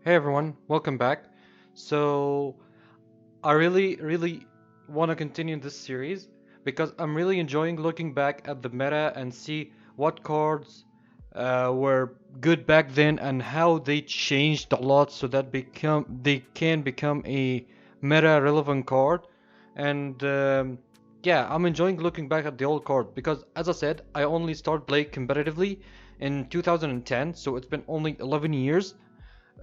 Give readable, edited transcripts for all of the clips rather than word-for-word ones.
Hey everyone, welcome back. So, I really want to continue this series because I'm really enjoying looking back at the meta and see what cards were good back then and how they changed a lot so that they can become a meta relevant card. And yeah, I'm enjoying looking back at the old card because, as I said, I only started playing competitively in 2010, so it's been only 11 years.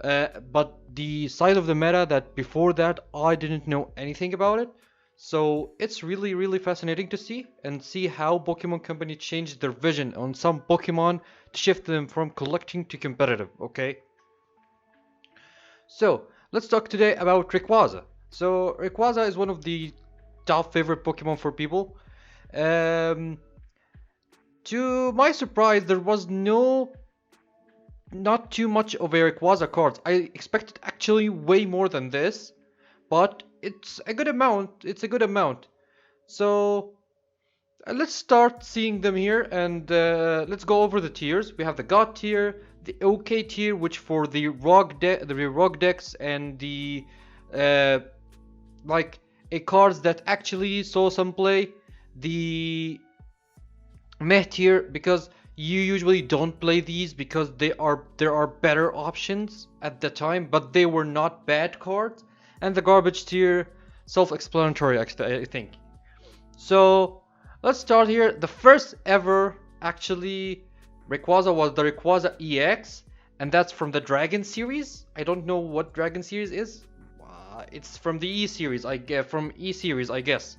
But the side of the meta that before that I didn't know anything about it. So it's really fascinating to see how Pokemon Company changed their vision on some Pokemon to shift them from collecting to competitive, okay? So let's talk today about Rayquaza. So Rayquaza is one of the top favorite Pokemon for people. Um, to my surprise, there was not too much of a Rayquaza cards. I expected actually way more than this, but it's a good amount. It's a good amount. So let's start seeing them here and let's go over the tiers. We have the God tier, the OK tier, which for the rock decks and the uh, like a cards that actually saw some play. The meh tier because you usually don't play these because there are better options at the time, but they were not bad cards. And the garbage tier, self-explanatory, I think. So let's start here. The first ever actually Rayquaza was the Rayquaza EX, and that's from the Dragon series. I don't know what Dragon series is. It's from the E series, I guess. From E series, I guess.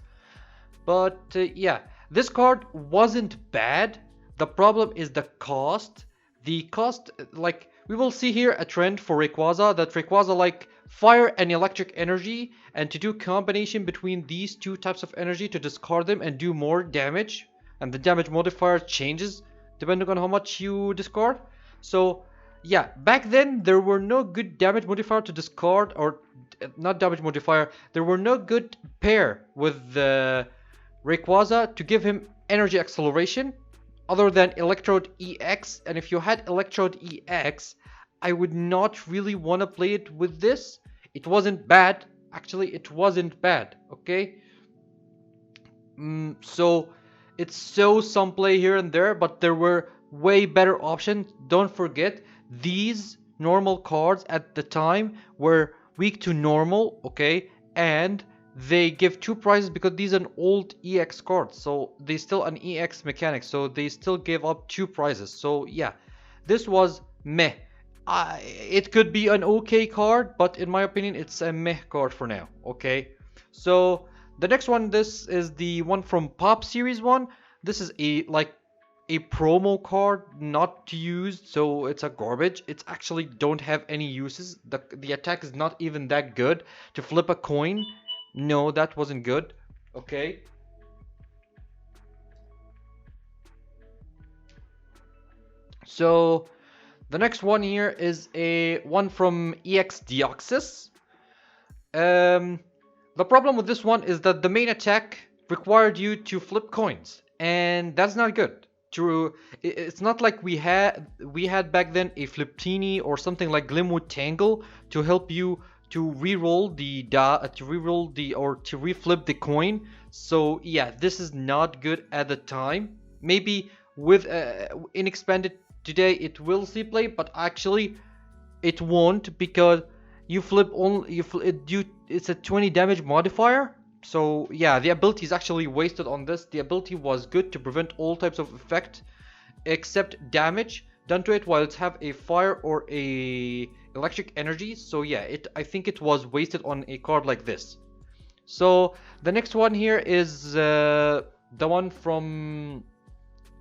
But yeah, this card wasn't bad. The problem is the cost. The cost, like, we will see here a trend for Rayquaza that Rayquaza like fire and electric energy, and to do combination between these two types of energy to discard them and do more damage. And the damage modifier changes depending on how much you discard. So yeah, back then there were no good damage modifier to discard, or not damage modifier. There were no good pair with the Rayquaza to give him energy acceleration other than Electrode EX. And if you had Electrode EX, I would not really want to play it with this. It wasn't bad. Actually, it wasn't bad. Okay. So it's some play here and there, but there were way better options. Don't forget, these normal cards at the time were weak to normal, okay? And they give two prizes because these are an old EX cards, so they still an EX mechanic, so they still give up two prizes. So yeah, this was meh. It could be an okay card, but in my opinion, it's a meh card for now. Okay, so the next one, this is the one from Pop Series 1. This is a promo card, not to use, so it's a garbage. It's actually don't have any uses. The attack is not even that good. To flip a coin, no, that wasn't good. Okay. So the next one here is a one from EX Deoxys. Um, the problem with this one is that the main attack required you to flip coins, and that's not good. It's not like we had back then a Fliptini or something like Glimwood Tangle to help you to re-roll to re-roll the or to reflip the coin. So yeah, this is not good at the time. Maybe with in expanded today it will see play, but actually it won't because you flip only it's a 20 damage modifier. So yeah, the ability is actually wasted on this. The ability was good to prevent all types of effect except damage done to it while it's have a fire or a electric energy. So yeah, I think it was wasted on a card like this. So the next one here is the one from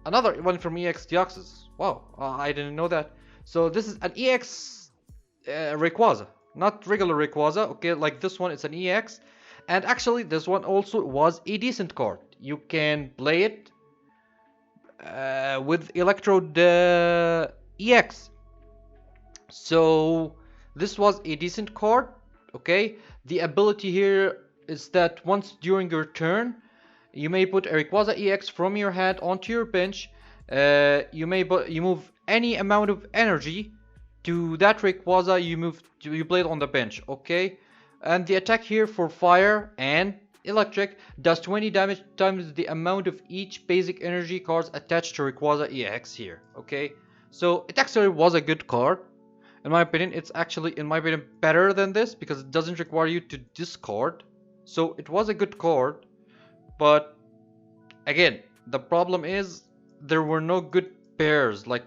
another one from EX Deoxys. Wow, I didn't know that. So this is an EX Rayquaza, not regular Rayquaza. Okay, like this one, it's an EX. And actually, this one also was a decent card. You can play it with Electrode EX. So this was a decent card. Okay, the ability here is that once during your turn, you may put a Rayquaza EX from your hand onto your bench. You move any amount of energy to that Rayquaza, you play it on the bench, okay? And the attack here for fire and electric does 20 damage times the amount of each basic energy cards attached to Rayquaza EX here, okay? So it actually was a good card. In my opinion, it's actually, in my opinion, better than this because it doesn't require you to discard. So it was a good card, but again, the problem is there were no good pairs like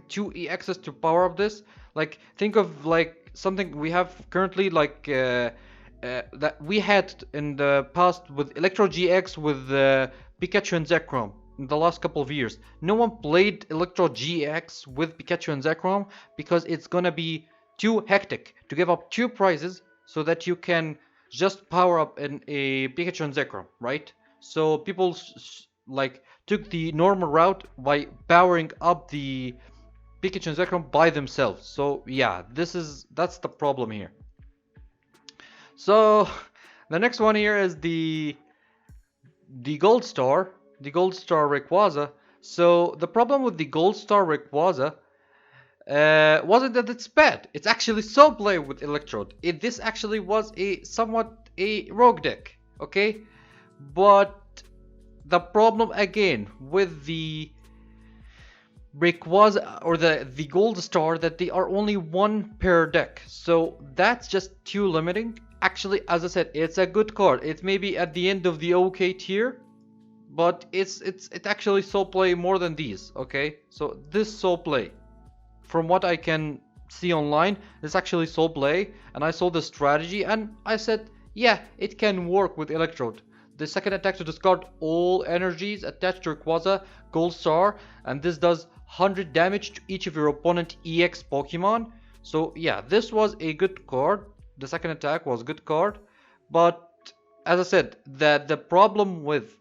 two EXs to power up this. Like think of like something we have currently like that we had in the past with Electro GX with Pikachu and Zekrom in the last couple of years. No one played Electro GX with Pikachu and Zekrom because it's gonna be too hectic to give up two prizes so that you can just power up in a Pikachu and Zekrom, right? So people like took the normal route by powering up the Pikachu and Zekrom by themselves. So yeah, that's the problem here. So the next one here is the Gold Star, Rayquaza. So the problem with the Gold Star Rayquaza wasn't that it's bad. It's actually so play with Electrode. This actually was somewhat a rogue deck, okay? But the problem again with the Rayquaza or the Gold Star that they are only one per deck, so that's just too limiting. Actually, as I said, it's a good card. It may be at the end of the OK tier, but it's actually so play more than these. Okay, so this so play, from what I can see online, it's actually so play, and I saw the strategy and I said, yeah, it can work with Electrode. The second attack to discard all energies attached to Rayquaza Gold Star, and this does 100 damage to each of your opponent EX Pokemon. So yeah, this was a good card. The second attack was a good card, but as I said, the problem with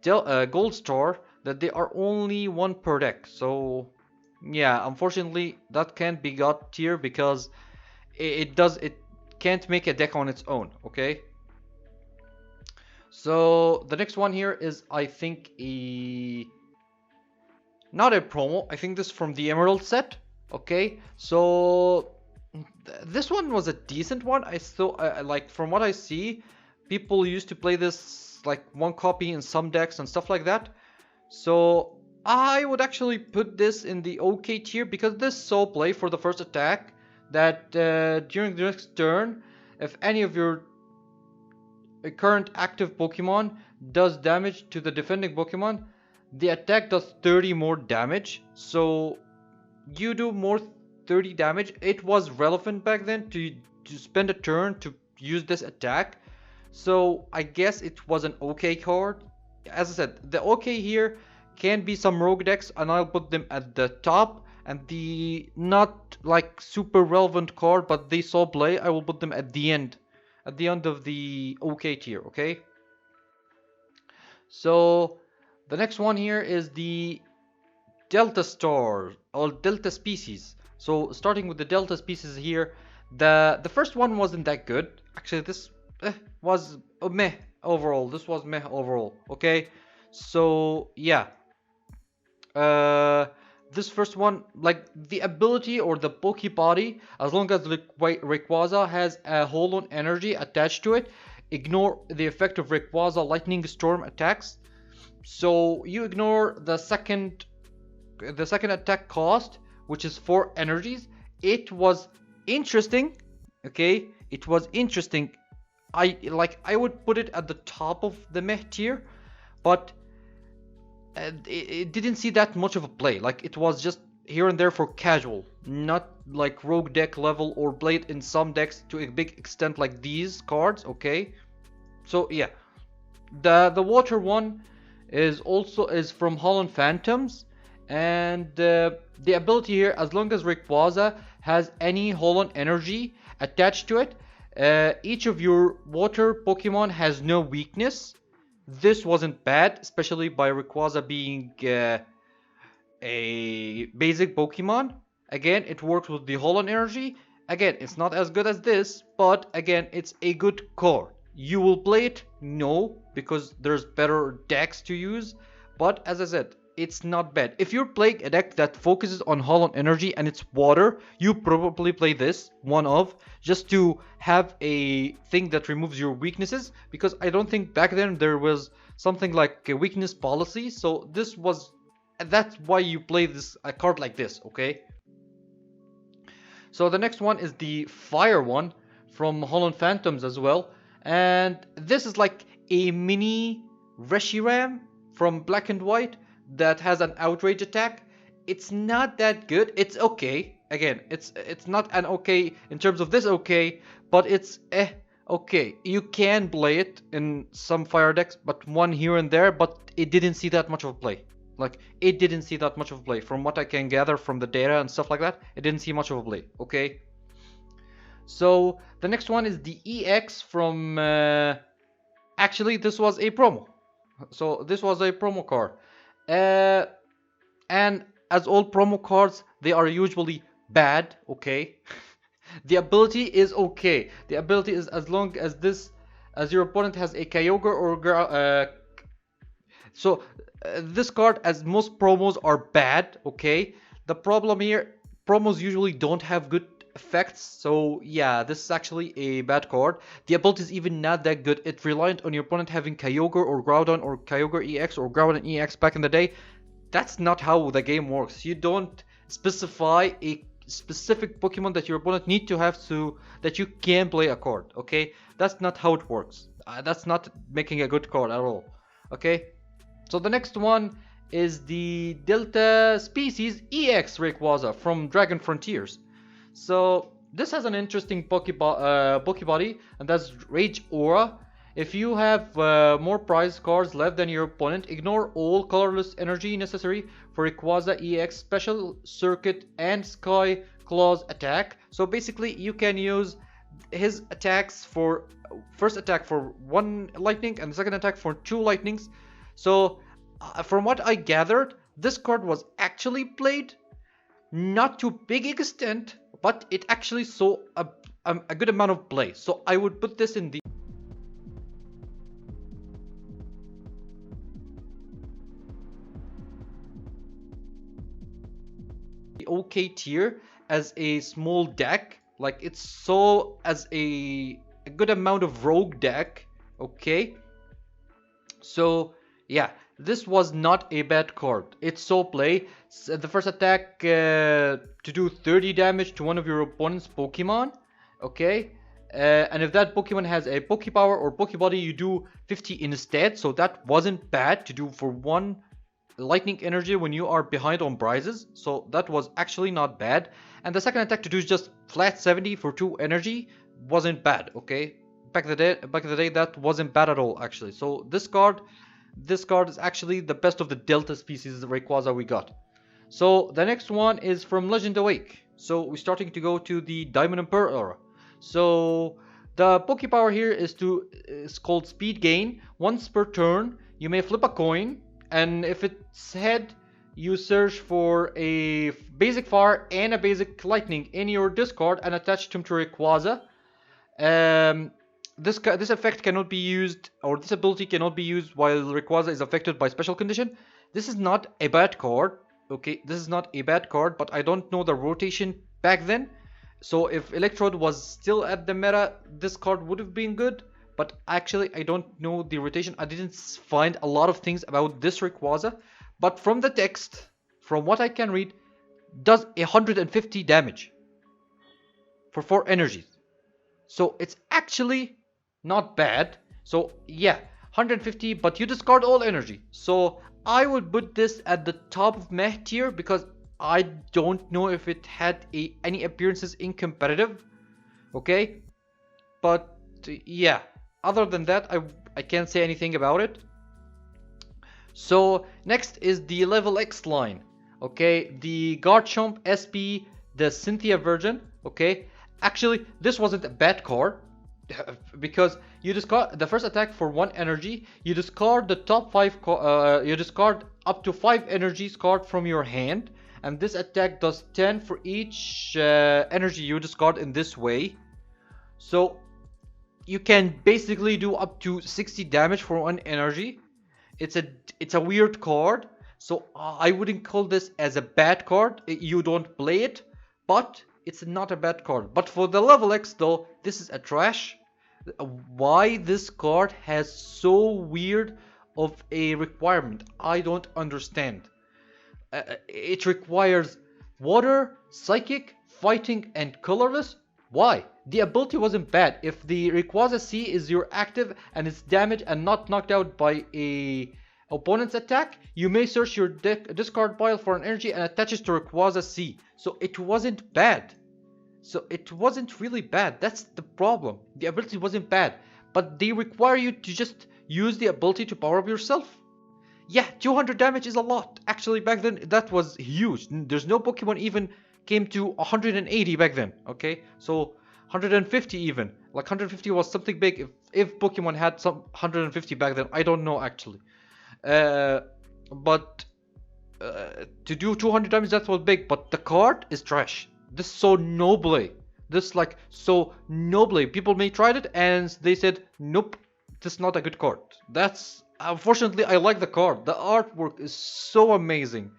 Gold Star that they are only one per deck. So yeah, unfortunately that can't be got here because it can't make a deck on its own. Okay. So the next one here is, I think, not a promo. I think this is from the Emerald set. Okay, so this one was a decent one. I still like, from what I see, people used to play this like one copy in some decks and stuff like that. So I would actually put this in the OK tier because this so play for the first attack that during the next turn, if any of your current active Pokemon does damage to the defending Pokemon, the attack does 30 more damage. So you do more 30 damage. It was relevant back then to spend a turn to use this attack. So I guess it was an okay card. As I said, the okay here can be some rogue decks, and I'll put them at the top. And the not like super relevant card, but they saw play, I will put them at the end. At the end of the OK tier, okay? So the next one here is the Delta Star or Delta Species. So starting with the Delta Species here, the first one wasn't that good. Actually, this was meh overall. This was meh overall, okay? So yeah, this first one, like the ability or the Poke Body, as long as Rayquaza has a Hold on energy attached to it, ignore the effect of Rayquaza Lightning Storm attacks. So you ignore the second attack cost, which is 4 energies. It was interesting, okay? It was interesting. I would put it at the top of the meh tier, but it didn't see that much of a play. Like, it was just here and there for casual, not like rogue deck level or played in some decks to a big extent like these cards, okay? So yeah, the water one is from Holland Phantoms, and the ability here, as long as Rayquaza has any Holland energy attached to it, each of your water Pokemon has no weakness. This wasn't bad, especially by Rayquaza being a basic Pokemon. Again, it works with the Holland energy. Again, it's not as good as this, but again, it's a good card. You will play it? No, because there's better decks to use. But as I said, it's not bad. If you're playing a deck that focuses on Hollow Energy and it's water, you probably play this one of, just to have a thing that removes your weaknesses, because I don't think back then there was something like a weakness policy. So this was, that's why you play this a card like this, okay? So the next one is the fire one from Hollow Phantoms as well, and this is like a mini Reshiram from Black and White that has an outrage attack. It's not that good. It's okay. Again, it's not an okay in terms of this okay, but it's okay. You can play it in some fire decks, but one here and there, but it didn't see that much of play. Like, it didn't see that much of play. From what I can gather from the data and stuff like that, it didn't see much of a play, okay? So, the next one is the EX from... actually, this was a promo. So, this was a promo card. And as all promo cards, they are usually bad, okay? The ability is okay. The ability is as long as this... as your opponent has a Kyogre or... this card, as most promos, are bad, okay? The problem here, promos usually don't have good effects, so yeah, this is actually a bad card. The ability is even not that good. It reliant on your opponent having Kyogre or Groudon or Kyogre EX or Groudon EX back in the day. That's not how the game works. You don't specify a specific Pokemon that your opponent need to have so that you can play a card, okay? That's not how it works. That's not making a good card at all, okay? So the next one is the Delta Species EX Rayquaza from Dragon Frontiers. So this has an interesting Pokebody, and that's Rage Aura. If you have more prize cards left than your opponent, ignore all colorless energy necessary for Rayquaza EX Special Circuit and Sky Claws attack. So basically you can use his attacks for first attack for 1 lightning and the second attack for 2 lightnings. So, from what I gathered, this card was actually played, not to big extent, but it actually saw a good amount of play. So I would put this in the okay tier as a small deck. Like, it's so as a good amount of rogue deck, okay? So yeah, this was not a bad card. It saw play. The first attack to do 30 damage to one of your opponent's Pokemon. Okay? And if that Pokemon has a Pokepower or Pokebody, you do 50 instead. So that wasn't bad to do for 1 lightning energy when you are behind on prizes. So that was actually not bad. And the second attack to do just flat 70 for 2 energy wasn't bad. Okay? Back in the day, that wasn't bad at all, actually. So this card is actually the best of the Delta Species Rayquaza we got. So the next one is from Legend Awake. So we're starting to go to the Diamond and Pearl era. So the Pokepower here is called Speed Gain. Once per turn, you may flip a coin, and if it's head, you search for a basic fire and a basic lightning in your discard and attach them to Rayquaza. This effect cannot be used, or this ability cannot be used while Rayquaza is affected by special condition. This is not a bad card, okay? This is not a bad card, but I don't know the rotation back then. So if Electrode was still at the meta, this card would have been good. But actually, I don't know the rotation. I didn't find a lot of things about this Rayquaza. But from the text, from what I can read, does 150 damage for 4 energies. So it's actually not bad. So yeah, 150, but you discard all energy. So I would put this at the top of meh tier because I don't know if it had any appearances in competitive. Okay, but yeah, other than that, I can't say anything about it. So next is the level X line. Okay, the Garchomp SP, the Cynthia version. Okay, actually this wasn't a bad card. Because you discard the first attack for 1 energy, you discard the top 5 you discard up to 5 energies card from your hand, and this attack does 10 for each energy you discard in this way. So you can basically do up to 60 damage for 1 energy. It's a weird card. So I wouldn't call this as a bad card. You don't play it, but it's not a bad card. But for the level X though, this is a trash. Why this card has so weird of a requirement, I don't understand. It requires water, psychic, fighting, and colorless. Why? The ability wasn't bad. If the Rayquaza C is your active and it's damaged and not knocked out by a opponent's attack, you may search your discard pile for an energy and attach it to Rayquaza C. So it wasn't bad. So it wasn't really bad. That's the problem. The ability wasn't bad, but they require you to just use the ability to power up yourself. Yeah, 200 damage is a lot. Actually, back then that was huge. There's no Pokemon even came to 180 back then. Okay, so 150 even. Like 150 was something big. If Pokemon had some 150 back then, I don't know actually. But to do 200 damage, that was big. But the card is trash. This is so noble. This like so noble. People may tried it and they said, nope, this is not a good card. That's unfortunately I like the card. The artwork is so amazing.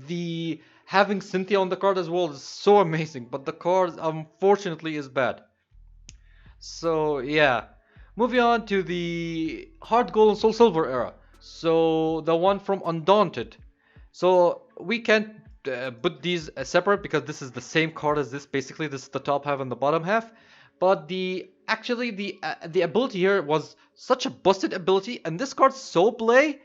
The having Cynthia on the card as well is so amazing. But the card unfortunately is bad. So yeah, moving on to the Heart Gold and Soul Silver era. So the one from Undaunted. So we can't put these separate because this is the same card as this. Basically, this is the top half and the bottom half. But the ability here was such a busted ability, and this card so play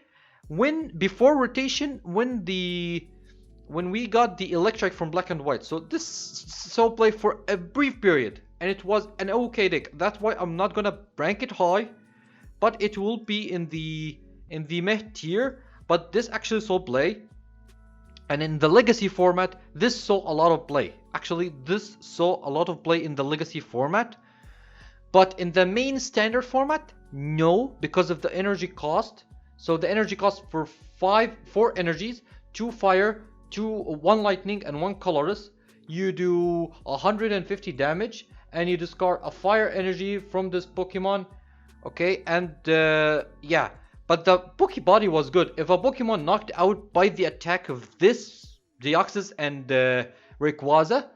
when before rotation when we got the Electric from Black and White. So this so play for a brief period, and it was an okay deck. That's why I'm not gonna rank it high, but it will be in the meh tier. But this actually saw play. And in the Legacy format, this saw a lot of play. Actually, this saw a lot of play in the Legacy format. But in the main Standard format, no, because of the energy cost. So the energy cost for 4 energies, 2 fire, 1 lightning, and 1 colorless. You do 150 damage, and you discard a fire energy from this Pokemon. Okay, and yeah. But the Pokebody was good. If a Pokemon knocked out by the attack of this, Deoxys and Rayquaza,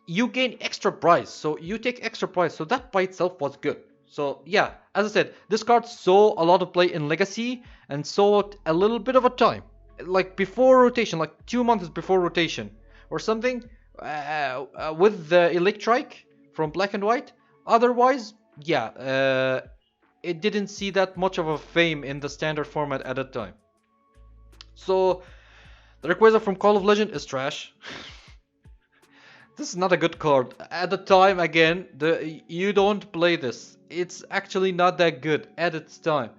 you gain extra prize. So you take extra prize. So that by itself was good. So yeah, as I said, this card saw a lot of play in Legacy and saw it a little bit of a time. Like before rotation, like 2 months before rotation or something, with the Electric from Black and White. Otherwise, yeah, it didn't see that much of a fame in the Standard format at that time. So the Rayquaza from Call of Legend is trash. This is not a good card. At the time, again, you don't play this. It's actually not that good at its time.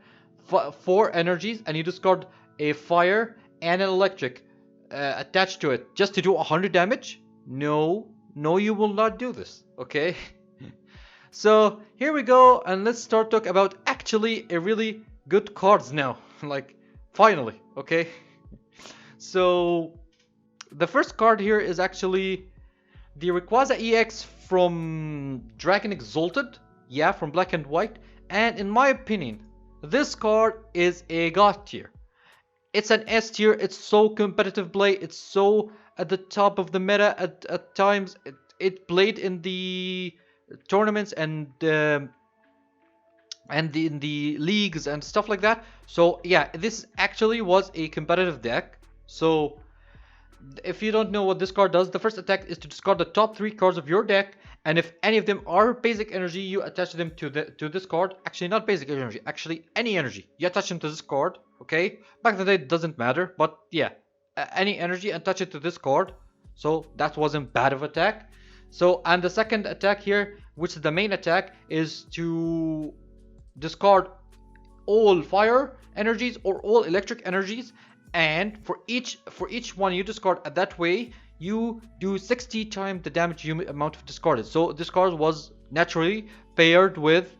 4 energies and you discard a fire and an electric attached to it just to do 100 damage? No, you will not do this, okay? So here we go, and let's start talk about actually a really good cards now. Like finally, okay? So the first card here is actually the Rayquaza EX from Dragon Exalted, yeah, from Black and White. And in my opinion, this card is a God tier. It's an S tier. It's so competitive play. It's so at the top of the meta at times. It played in the tournaments and in the leagues and stuff like that. So yeah, this actually was a competitive deck. So if you don't know what this card does, the first attack is to discard the top 3 cards of your deck, and if any of them are basic energy, you attach them to this card. Actually, not basic energy, actually any energy, you attach them to this card. Okay, back in the day it doesn't matter, but yeah, any energy and attach it to this card. So that wasn't bad of attack. So, and the second attack here, which is the main attack, is to discard all fire energies or all electric energies, and for each one you discard that way, you do 60 times the damage amount of discarded. So this card was naturally paired with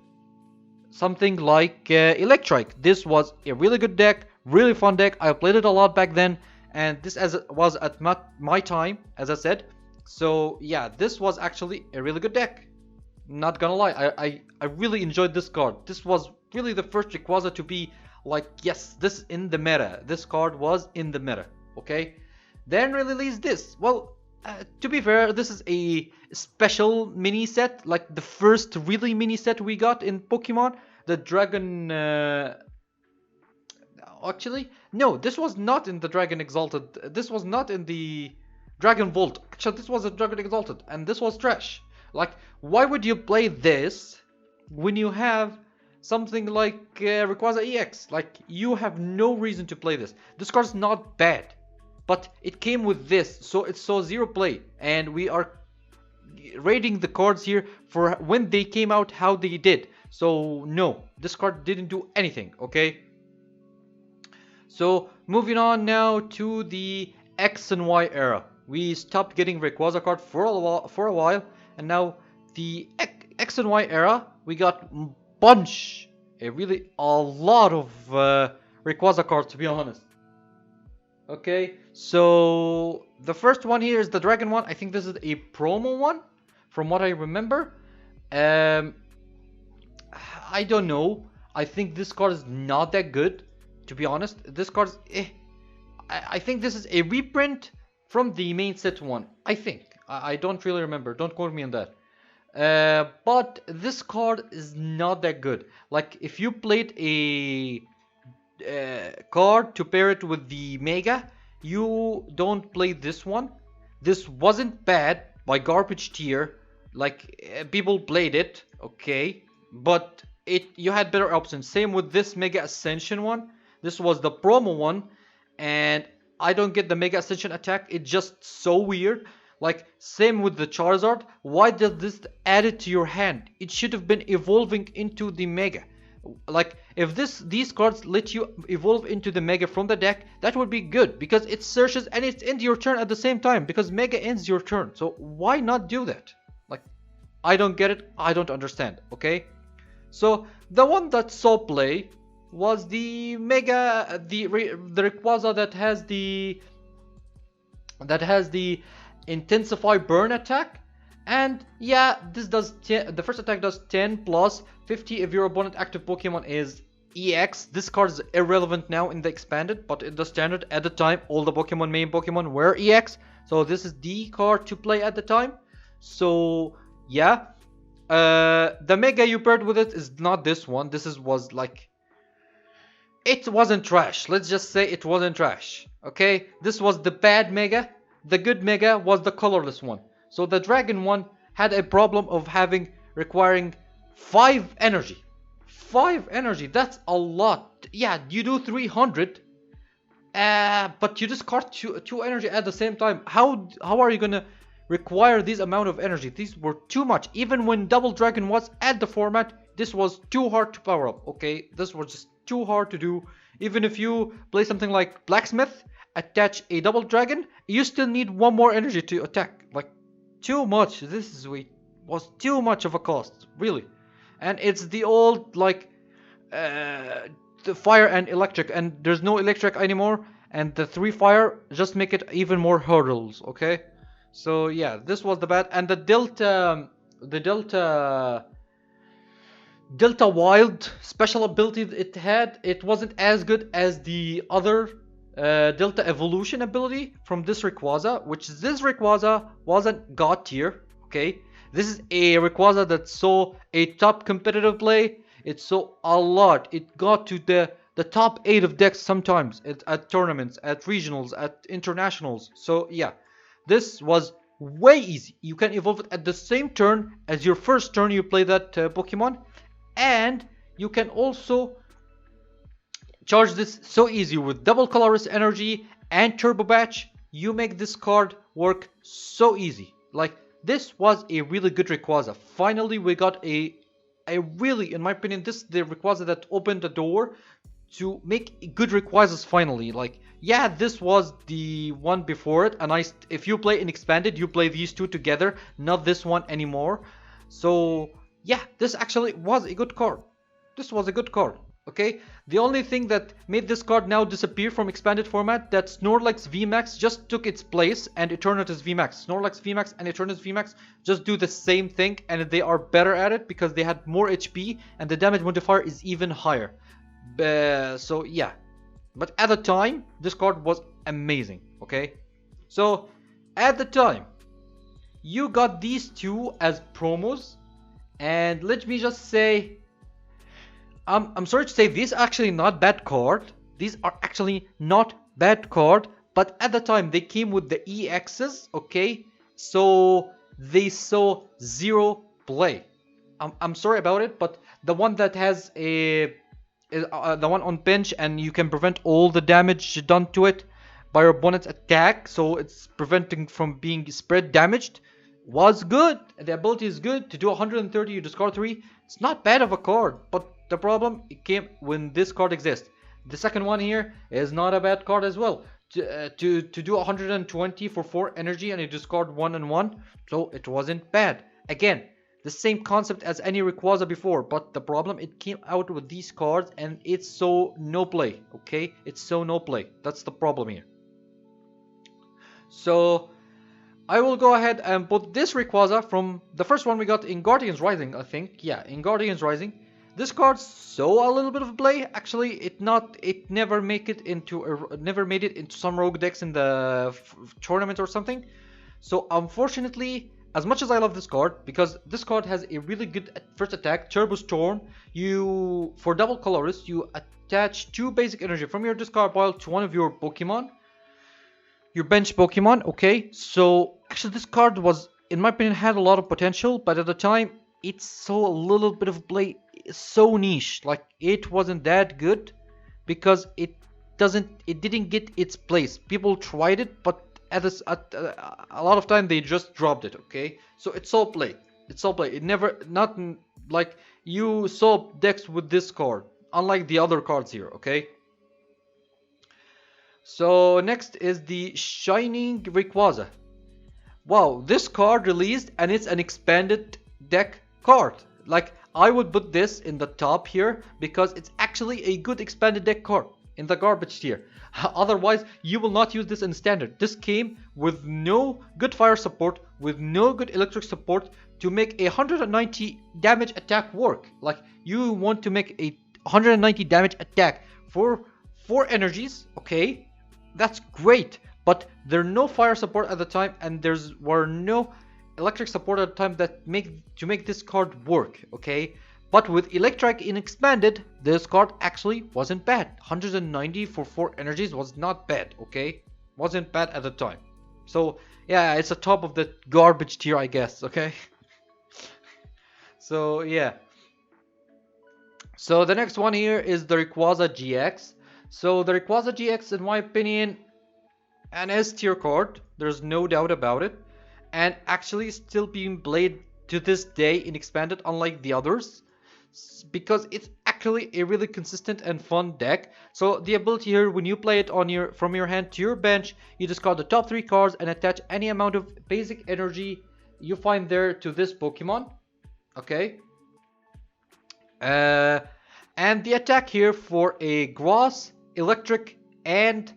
something like Electric. This was a really good deck, really fun deck. I played it a lot back then, and this as it was at my time, as I said. So yeah, this was actually a really good deck. Not gonna lie, I really enjoyed this card. This was really the first Rayquaza to be like, yes, this in the meta. This card was in the meta. okay? Then release this. Well, to be fair, this is a special mini set, like the first really mini set we got in Pokemon. The Dragon... actually, no, this was not in the Dragon Exalted. This was not in the Dragon Volt. Actually, this was a Dragon Exalted, and this was trash. Like, why would you play this when you have something like Rayquaza EX? Like, you have no reason to play this. This card's not bad, but it came with this, so it's so zero play, and we are rating the cards here for when they came out, how they did. So no, this card didn't do anything, okay? So moving on now to the X and Y era. We stopped getting Rayquaza card for a while, and now the X and Y era, we got a lot of Rayquaza cards, to be honest. Okay, so the first one here is the Dragon one. I think this is a promo one, from what I remember. I don't know. I think this card is not that good, to be honest. This card is I think this is a reprint from the main set one. I think. I don't really remember. Don't quote me on that. But this card is not that good. Like, if you played a card to pair it with the Mega, you don't play this one. This wasn't bad by garbage tier. Like, people played it, okay, but you had better options. Same with this Mega Ascension one. This was the promo one, and I don't get the Mega Ascension attack. It's just so weird. Like, same with the Charizard. Why does this add it to your hand? It should have been evolving into the Mega. Like, if these cards let you evolve into the Mega from the deck, that would be good, because it searches and it ends your turn at the same time, because Mega ends your turn. So why not do that? Like, I don't get it. I don't understand, okay? So the one that saw play was the Mega, the Rayquaza that has the Intensify Burn attack. And yeah, this does the first attack does 10 plus 50 if your opponent active Pokemon is EX. This card is irrelevant now in the expanded, but in the standard at the time, all the main Pokemon were EX. So this is the card to play at the time. So yeah, the Mega you paired with it is not this one. Was like, it wasn't trash. Let's just say it wasn't trash. Okay, this was the bad Mega. The good Mega was the colorless one. So the Dragon one had a problem of requiring 5 energy. 5 energy, that's a lot. Yeah, you do 300, but you discard 2 energy at the same time. How are you gonna require this amount of energy? These were too much. Even when Double Dragon was at the format, this was too hard to power up, okay? This was just too hard to do. Even if you play something like Blacksmith, attach a Double Dragon, you still need 1 more energy to attack. Like, too much. This was too much of a cost, really. And it's the old, like, the fire and electric, and there's no electric anymore, and the 3 fire just make it even more hurdles, okay? So yeah, this was the bad. And the Delta Wild special ability it had, it wasn't as good as the other Delta Evolution ability from this Rayquaza, which this Rayquaza wasn't God tier, okay? This is a Rayquaza that saw a top competitive play. It saw a lot. It got to the top 8 of decks sometimes at tournaments, at regionals, at internationals. So yeah, this was way easy. You can evolve it at the same turn as your first turn you play that Pokemon, and you can also charge this so easy with double colorless energy and turbo batch. You make this card work so easy. Like, this was a really good Rayquaza. Finally, we got a really, in my opinion, this is the Rayquaza that opened the door to make good Rayquazas finally. Like, yeah, this was the one before it, and if you play in expanded, you play these two together, not this one anymore. So yeah, this actually was a good card. This was a good card. Okay, the only thing that made this card now disappear from expanded format, that Snorlax VMAX just took its place, and Eternatus VMAX. Snorlax VMAX and Eternatus VMAX just do the same thing, and they are better at it because they had more HP and the damage modifier is even higher. So yeah, But at the time, this card was amazing, okay? So, at the time, you got these two as promos, and let me just say, I'm sorry to say, these are actually not bad card. These are actually not bad card, but at the time they came with the EXs, okay? So they saw zero play. I'm sorry about it, but the one that has the one on pinch, and you can prevent all the damage done to it by your opponent's attack, so it's preventing from being spread damaged, was good. The ability is good. To do 130, you discard 3. It's not bad of a card, but the problem, it came when this card exists. The second one here is not a bad card as well. To do 120 for 4 energy and you discard 1 and 1, so it wasn't bad. Again, the same concept as any Rayquaza before, but the problem, it came out with these cards and it's so no play, okay? It's so no play. That's the problem here. So I will go ahead and put this Rayquaza from the first one we got in Guardians Rising, I think. Yeah, in Guardians Rising. This card saw a little bit of play. Actually, it never made it into some rogue decks in the tournament or something. So unfortunately, as much as I love this card, because this card has a really good first attack, Turbo Storm. For double colorist, you attach 2 basic energy from your discard pile to one of your Pokemon. Your bench Pokemon, okay? So actually this card was, in my opinion, had a lot of potential, but at the time it saw a little bit of play. So niche, like it wasn't that good because it didn't get its place. People tried it, but a lot of time they just dropped it, okay? So it saw play. It never, not like you saw decks with this card, unlike the other cards here, okay? So next is the Shining Rayquaza. Wow, this card released and it's an expanded deck card. Like, I would put this in the top here because it's actually a good expanded deck card in the garbage tier. Otherwise, you will not use this in standard. This came with no good fire support, with no good electric support to make a 190 damage attack work. Like, you want to make a 190 damage attack for 4 energies, okay? That's great, but there's no fire support at the time, and were no electric support at the time that make this card work, okay? But with electric in expanded, this card actually wasn't bad. 190 for 4 energies was not bad, okay? Wasn't bad at the time. So yeah, it's a top of the garbage tier, I guess, okay? So yeah. So the next one here is the Rayquaza GX. So the Rayquaza GX, in my opinion, an S tier card. There's no doubt about it. And actually still being played to this day in expanded, unlike the others, because it's actually a really consistent and fun deck. So the ability here, when you play it from your hand to your bench, you discard the top 3 cards and attach any amount of basic energy you find there to this Pokemon, okay? And the attack here for a grass, electric, and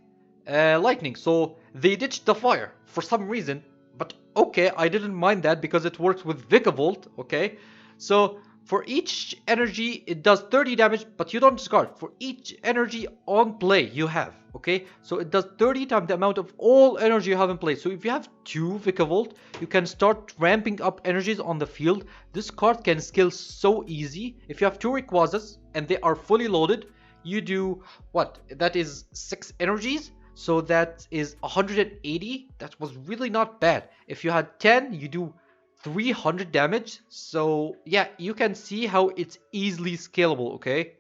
lightning. So they ditched the fire for some reason. But okay, I didn't mind that because it works with Vikavolt, okay? So for each energy, it does 30 damage, but you don't discard. For each energy on play you have, okay? So it does 30 times the amount of all energy you have in play. So if you have 2 Vikavolt, you can start ramping up energies on the field. This card can scale so easy. If you have 2 Rayquazas and they are fully loaded, you do, what? That is 6 energies. So that is 180. That was really not bad. If you had 10, you do 300 damage. So yeah, you can see how it's easily scalable, okay?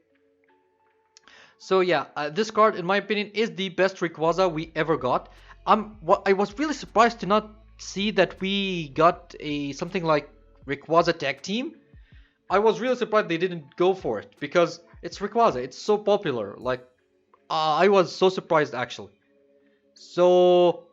So yeah, this card, in my opinion, is the best Rayquaza we ever got. I was really surprised to not see that we got something like Rayquaza Tag Team. I was really surprised they didn't go for it because it's Rayquaza. It's so popular. Like, I was so surprised actually. So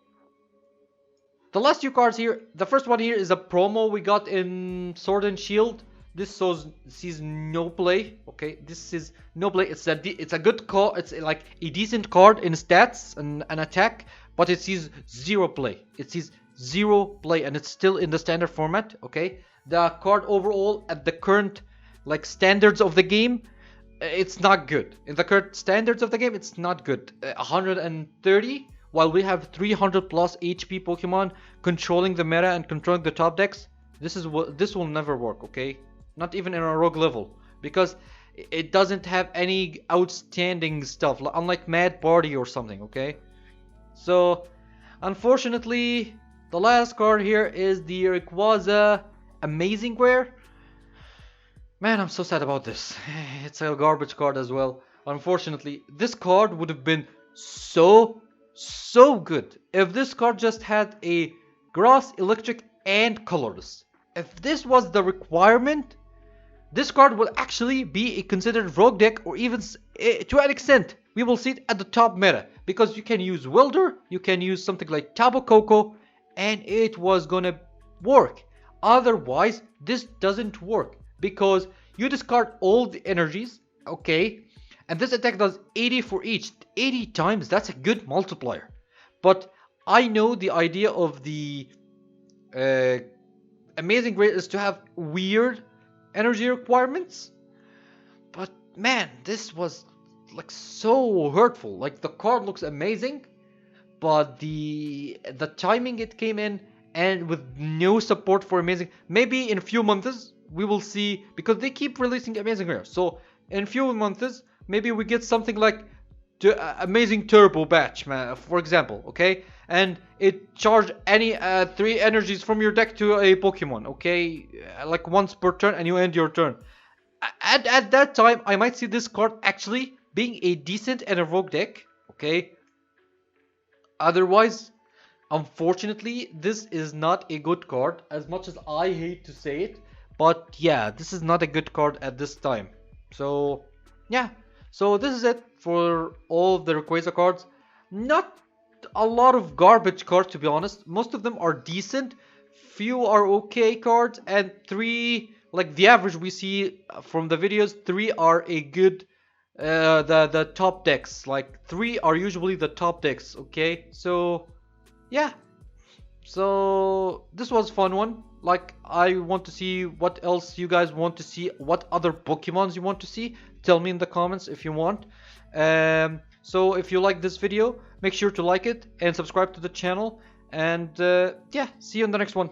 the last 2 cards here, the first one here is a promo we got in Sword and Shield. This sees no play, okay? This is no play. It's a good card. It's like a decent card in stats and an attack, but it sees 0 play. It sees 0 play, and it's still in the standard format, okay? The card overall at the current like standards of the game, it's not good. In the current standards of the game, it's not good. 130, while we have 300 plus HP Pokemon controlling the meta and controlling the top decks. This will never work, okay? Not even in a rogue level, because it doesn't have any outstanding stuff, unlike Mad Party or something, okay? So, unfortunately, the last card here is the Rayquaza Amazing Rare. Man, I'm so sad about this. It's a garbage card as well. Unfortunately, this card would have been so good if this card just had a grass, electric, and colorless. If this was the requirement, this card will actually be a considered rogue deck, or even to an extent, we will see it at the top meta, because you can use Welder, you can use something like Tabo Coco, and it was gonna work. Otherwise, this doesn't work, because you discard all the energies, okay, and this attack does 80 for each. 80 times, that's a good multiplier. But I know the idea of the Amazing Rare is to have weird energy requirements, but man, this was like so hurtful. Like, the card looks amazing, but the timing it came in, and with no support for Amazing. Maybe in a few months we will see, because they keep releasing Amazing Rare, so in a few months maybe we get something like Amazing Turbo Batch, man, for example, okay, and it charge any 3 energies from your deck to a Pokemon, okay, like once per turn, and you end your turn. At that time, I might see this card actually being a decent and a rogue deck, okay. Otherwise, unfortunately, this is not a good card, as much as I hate to say it. But yeah, this is not a good card at this time. So yeah, so this is it for all of the Rayquaza cards. Not a lot of garbage cards, to be honest. Most of them are decent, few are okay cards, and 3, like the average we see from the videos, 3 are a good the top decks. Like 3 are usually the top decks, okay. So yeah, so this was a fun one. Like, I want to see what else you guys want to see, what other Pokemons you want to see. Tell me in the comments if you want. So if you like this video, make sure to like it and subscribe to the channel. And yeah, see you in the next one.